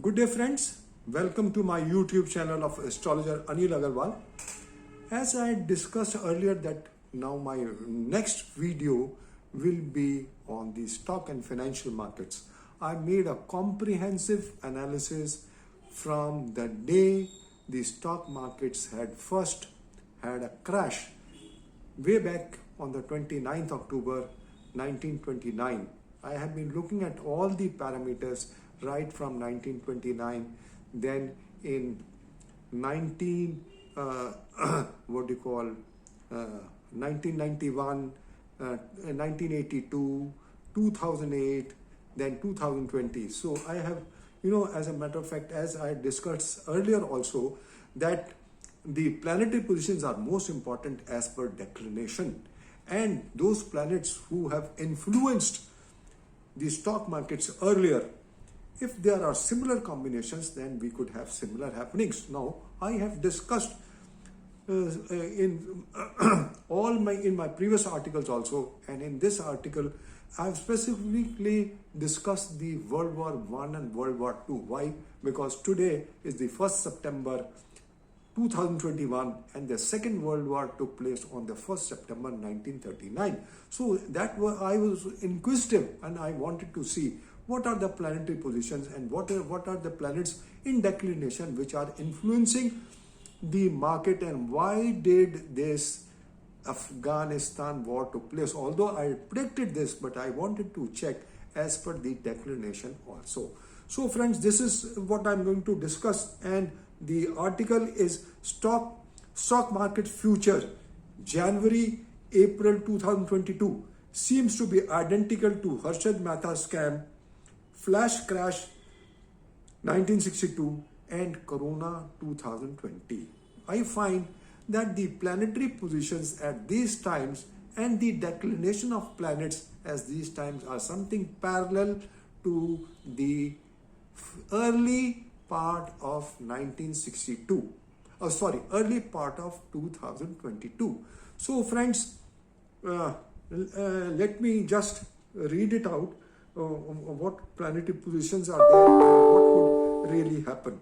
Good day friends, welcome to my YouTube channel of astrologer Anil Agarwal. As I discussed earlier that now my next video will be on the stock and financial markets. I made a comprehensive analysis from the day the stock markets had first had a crash way back on the 29th October 1929. I have been looking at all the parameters right from 1929, then in 1991, 1982, 2008, then 2020. So I have, as a matter of fact, as I discussed earlier also, that the planetary positions are most important as per declination, and those planets who have influenced the stock markets earlier, if there are similar combinations, then we could have similar happenings. Now, I have discussed in in my previous articles also, and in this article, I have specifically discussed the World War I and World War II. Why? Because today is the 1st September 2021 and the Second World War took place on the 1st September 1939. So that I was inquisitive and I wanted to see what are the planetary positions and what are the planets in declination which are influencing the market, and why did this Afghanistan war took place. Although I predicted this, but I wanted to check as per the declination also. So friends, this is what I'm going to discuss, and the article is stock market future January April 2022 seems to be identical to Harshad Mehta scam, flash crash 1962 and Corona 2020. I find that the planetary positions at these times and the declination of planets as these times are something parallel to the early part of 1962. Early part of 2022. So friends, let me just read it out. What planetary positions are there and what would really happen.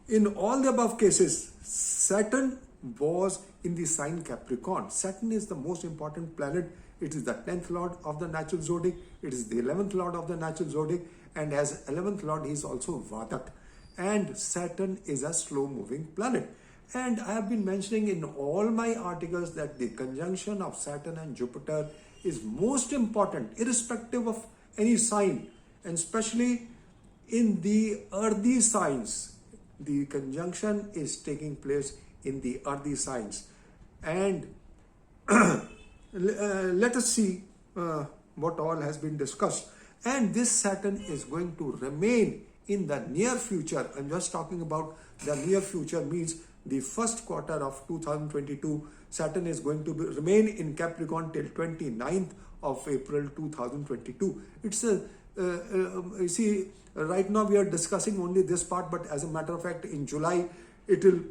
In all the above cases, Saturn was in the sign Capricorn. Saturn is the most important planet. It is the 10th lord of the natural zodiac. It is the 11th lord of the natural zodiac, and as 11th lord he is also Vadak. And Saturn is a slow moving planet. And I have been mentioning in all my articles that the conjunction of Saturn and Jupiter is most important irrespective of any sign, and especially in the earthy signs. The conjunction is taking place in the earthy signs. And let us see what all has been discussed. And this Saturn is going to remain in the near future. I'm just talking about the near future, means the first quarter of 2022. Saturn is going to remain in Capricorn till 29th of April 2022. It's a you see, right now we are discussing only this part, but as a matter of fact, in July it will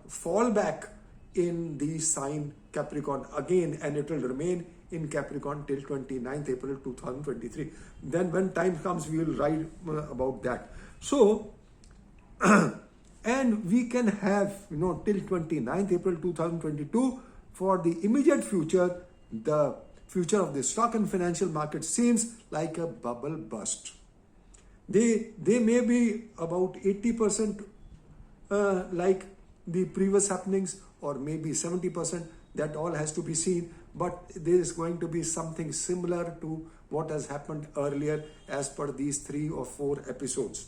fall back in the sign Capricorn again, and it will remain in Capricorn till 29th April 2023. Then when time comes, we will write about that. So and we can have till 29th April 2022 for the immediate future. The future of the stock and financial market seems like a bubble burst. They may be about 80% like the previous happenings, or maybe 70%. That all has to be seen, but there is going to be something similar to what has happened earlier as per these 3 or 4 episodes.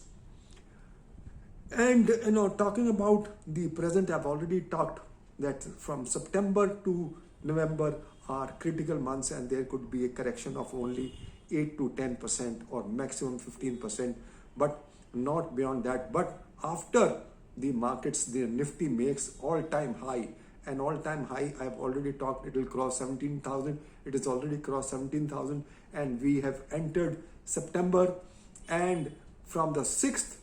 And talking about the present, I've already talked that from September to November are critical months, and there could be a correction of only 8 to 10% or maximum 15%, but not beyond that. But after the markets, the Nifty makes all-time high, and all-time high, I've already talked, it will cross 17,000. It has already crossed 17,000, and we have entered September. And from the 6th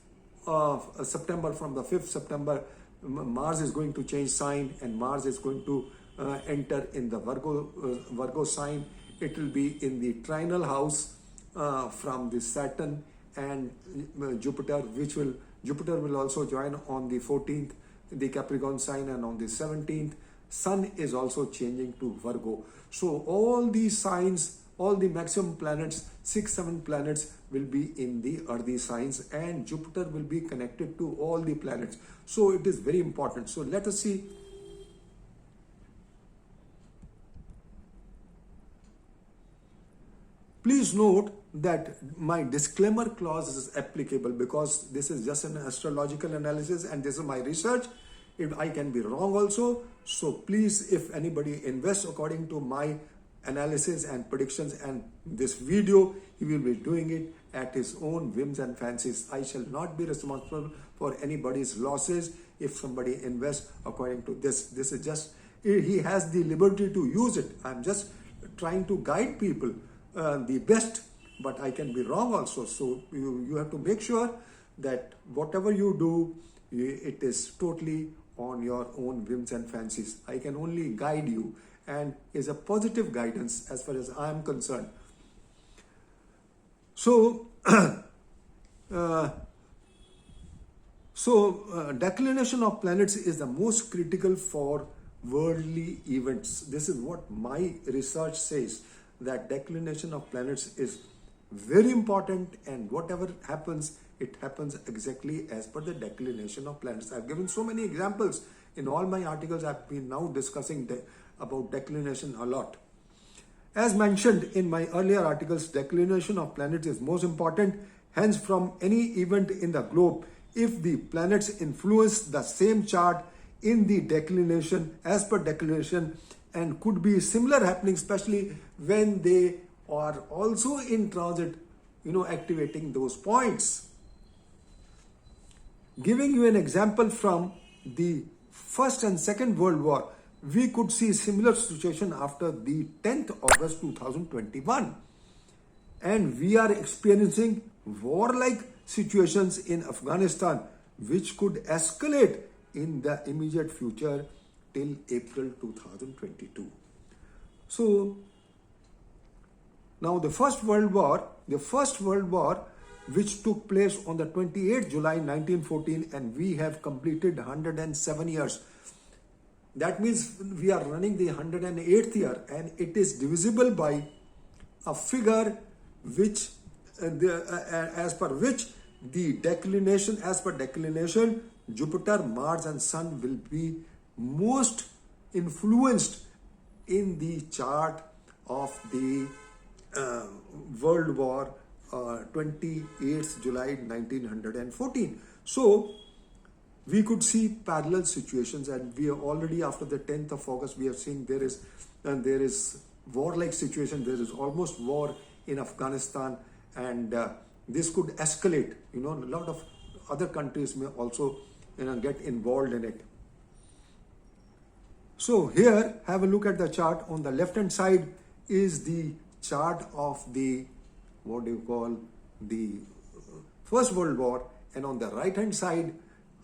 of September, from the 5th September, Mars is going to change sign, and Mars is going to enter in the Virgo sign. It will be in the trinal house from the Saturn and Jupiter, Jupiter will also join on the 14th, the Capricorn sign, and on the 17th, Sun is also changing to Virgo. So all these signs, all the maximum planets, 6-7 planets will be in the earthy signs, and Jupiter will be connected to all the planets. So it is very important. So let us see. Please note that my disclaimer clause is applicable because this is just an astrological analysis and this is my research. If I can be wrong also, so please, if anybody invests according to my analysis and predictions and this video, he will be doing it at his own whims and fancies. I shall not be responsible for anybody's losses if somebody invests according to this. This is just, he has the liberty to use it. I'm just trying to guide people the best, but I can be wrong also. So you have to make sure that whatever you do, it is totally on your own whims and fancies. I can only guide you and is a positive guidance as far as I am concerned. So, declination of planets is the most critical for worldly events. This is what my research says, that declination of planets is very important, and whatever happens, it happens exactly as per the declination of planets. I've given so many examples in all my articles. I've been now discussing about declination a lot. As mentioned in my earlier articles, declination of planets is most important. Hence, from any event in the globe, if the planets influence the same chart in the declination, as per declination, and could be similar happening, especially when they are also in transit, activating those points. Giving you an example from the First and Second World War, we could see similar situation after the 10th August 2021. And we are experiencing warlike situations in Afghanistan, which could escalate in the immediate future till April 2022. So, now the First World War, which took place on the 28th July 1914, and we have completed 107 years. That means we are running the 108th year, and it is divisible by a figure which, as per declination, Jupiter, Mars and Sun will be most influenced in the chart of the World War 28th July 1914. So we could see parallel situations, and we are already after the 10th of August, we have seen there is warlike situation. There is almost war in Afghanistan, and this could escalate. A lot of other countries may also get involved in it. So here, have a look at the chart. On the left hand side is the chart of the the First World War, and on the right hand side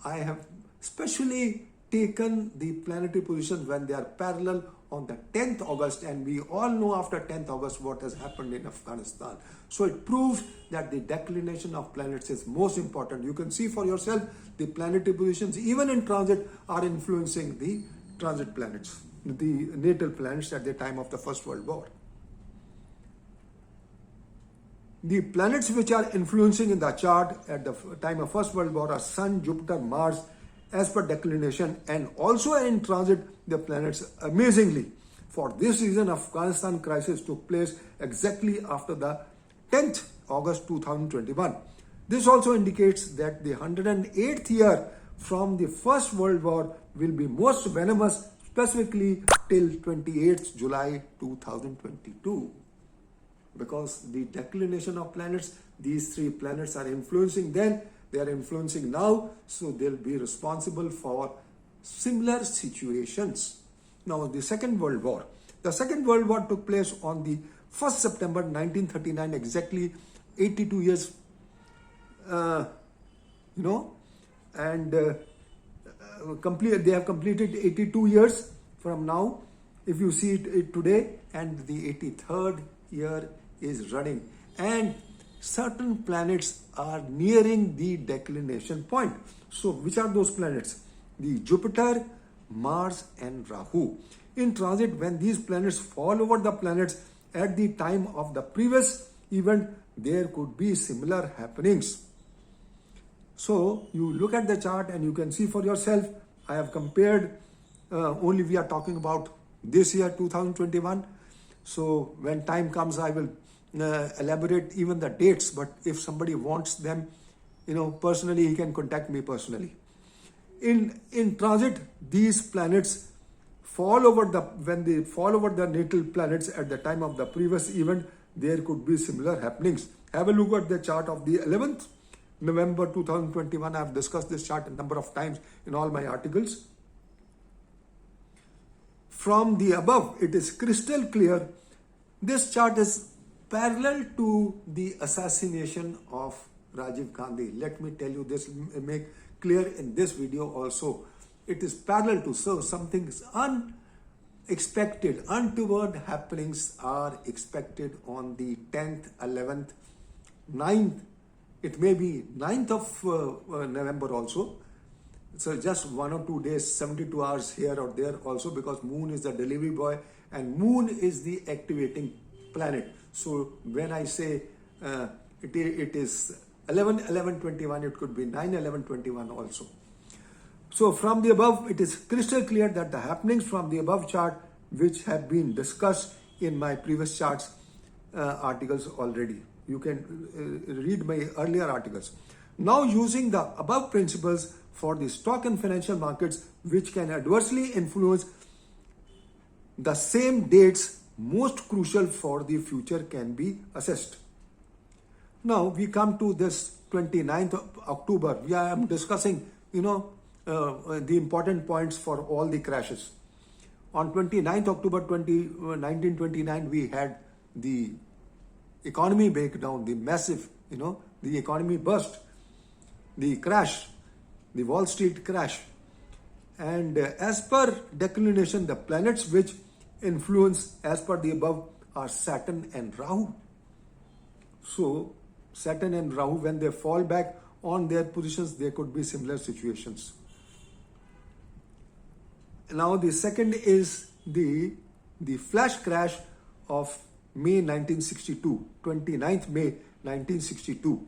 I have specially taken the planetary position when they are parallel on the 10th August, and we all know after 10th August what has happened in Afghanistan. So it proves that the declination of planets is most important. You can see for yourself the planetary positions even in transit are influencing the transit planets, the natal planets at the time of the First World War. The planets which are influencing in the chart at the time of First World War are Sun, Jupiter, Mars as per declination, and also in transit the planets amazingly. For this reason, Afghanistan crisis took place exactly after the 10th August 2021. This also indicates that the 108th year from the First World War will be most venomous, specifically till 28th July 2022. Because the declination of planets, these three planets are influencing then, they are influencing now, so they'll be responsible for similar situations. Now, the Second World War. The Second World War took place on the 1st September 1939, exactly 82 years, and they have completed 82 years from now, if you see it today, and the 83rd year is running, and certain planets are nearing the declination point. So which are those planets? The Jupiter, Mars and Rahu. In transit, when these planets fall over the planets at the time of the previous event, there could be similar happenings. So you look at the chart and you can see for yourself. I have compared, only we are talking about this year 2021. So when time comes, I will elaborate even the dates, but if somebody wants them, personally, he can contact me personally. In transit, these planets when they fall over the natal planets at the time of the previous event, there could be similar happenings. Have a look at the chart of the 11th November 2021. I have discussed this chart a number of times in all my articles. From the above, it is crystal clear. This chart is parallel to the assassination of Rajiv Gandhi. Let me tell you this, make clear in this video also. It is parallel to, so something is unexpected, untoward happenings are expected on the 10th, 11th, 9th. It may be 9th of November also. So just 1 or 2 days, 72 hours here or there also, because moon is the delivery boy and moon is the activating planet. So when I say it is 11/11/21, it could be 9/11/21 also. So from the above, it is crystal clear that the happenings from the above chart, which have been discussed in my previous charts articles already. You can read my earlier articles. Now, using the above principles for the stock and financial markets, which can adversely influence the same dates most crucial for the future can be assessed. Now we come to this 29th of October. We are discussing, the important points for all the crashes. On 29th October 1929, we had the economy breakdown, the massive, the economy burst, the crash, the Wall Street crash. And as per declination, the planets which influence as per the above are Saturn and Rahu. So Saturn and Rahu, when they fall back on their positions, there could be similar situations. Now the second is the flash crash of May 1962, 29th May 1962.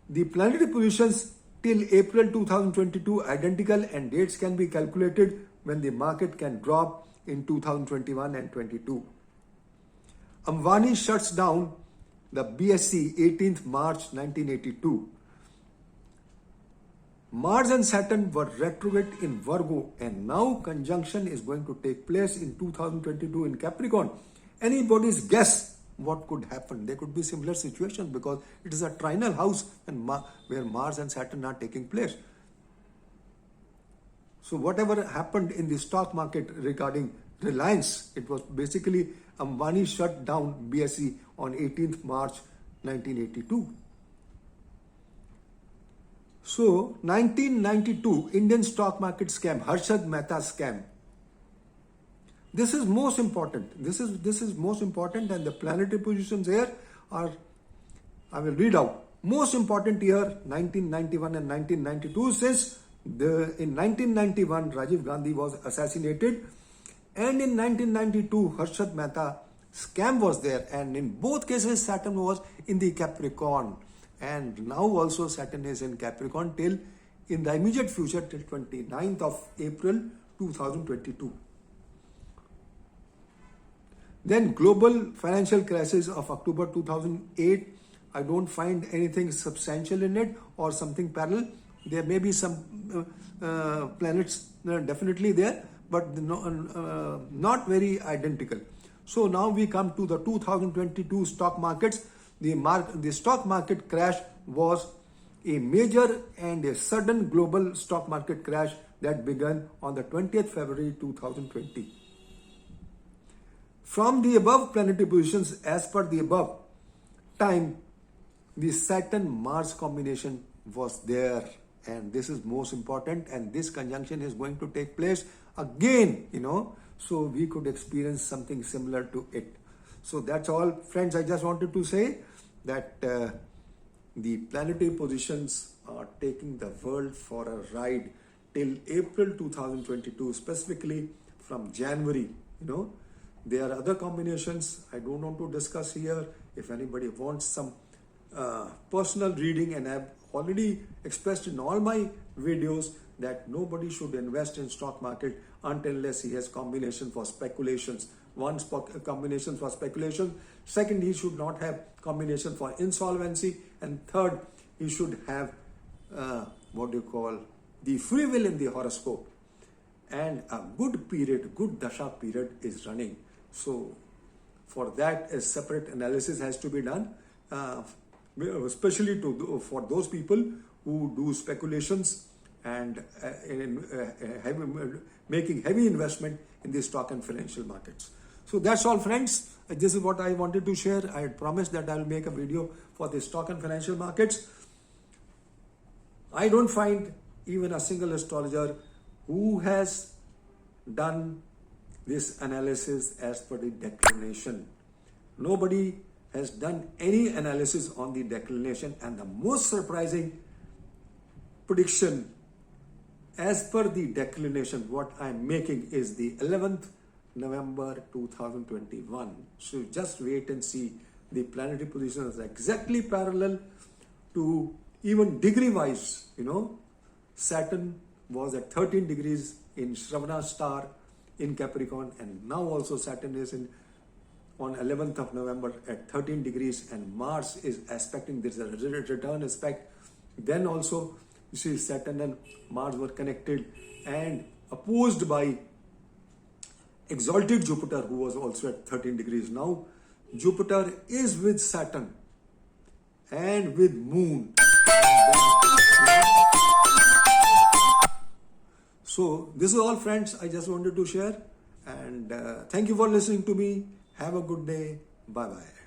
The planetary positions till April 2022 identical, and dates can be calculated when the market can drop in 2021 and 22. Ambani shuts down the BSE 18th March 1982. Mars and Saturn were retrograde in Virgo, and now conjunction is going to take place in 2022 in Capricorn. Anybody's guess what could happen? There could be similar situations because it is a trinal house and where Mars and Saturn are taking place. So whatever happened in the stock market regarding Reliance, it was basically Ambani shut down BSE on 18th March 1982. So 1992 Indian stock market scam, Harshad Mehta scam. This is most important. This is most important, and the planetary positions here are, I will read out. Most important year 1991 and 1992, since in 1991 Rajiv Gandhi was assassinated, and in 1992 Harshad Mehta scam was there, and in both cases Saturn was in the Capricorn, and now also Saturn is in Capricorn till in the immediate future till 29th of April 2022. Then global financial crisis of October 2008. I don't find anything substantial in it or something parallel. There may be some planets definitely there, but not very identical. So now we come to the 2022 stock markets. The stock market crash was a major and a sudden global stock market crash that began on the 20th February 2020. From the above planetary positions, as per the above time, the Saturn-Mars combination was there, and this is most important, and this conjunction is going to take place again, so we could experience something similar to it. So that's all, friends. I just wanted to say that the planetary positions are taking the world for a ride till April 2022, specifically from January. There are other combinations I don't want to discuss here. If anybody wants some personal reading, and I've already expressed in all my videos that nobody should invest in stock market unless he has combination for speculations. One combination for speculation. Second, he should not have combination for insolvency. And third, he should have the free will in the horoscope. And a good period, good dasha period is running. So for that, a separate analysis has to be done, especially for those people who do speculations and making heavy investment in the stock and financial markets. So that's all, friends. This is what I wanted to share. I had promised that I will make a video for the stock and financial markets. I don't find even a single astrologer who has done this analysis as per the declination. Nobody has done any analysis on the declination, and the most surprising prediction as per the declination what I'm making is the 11th November 2021. So just wait and see. The planetary position is exactly parallel to, even degree wise, Saturn was at 13 degrees in Shravana star in Capricorn, and now also Saturn is on 11th of November at 13 degrees, and Mars is aspecting. There's a return aspect. Then also you see Saturn and Mars were connected and opposed by exalted Jupiter, who was also at 13 degrees. Now Jupiter is with Saturn and with Moon. So this is all, friends. I just wanted to share, and thank you for listening to me. Have a good day. Bye bye.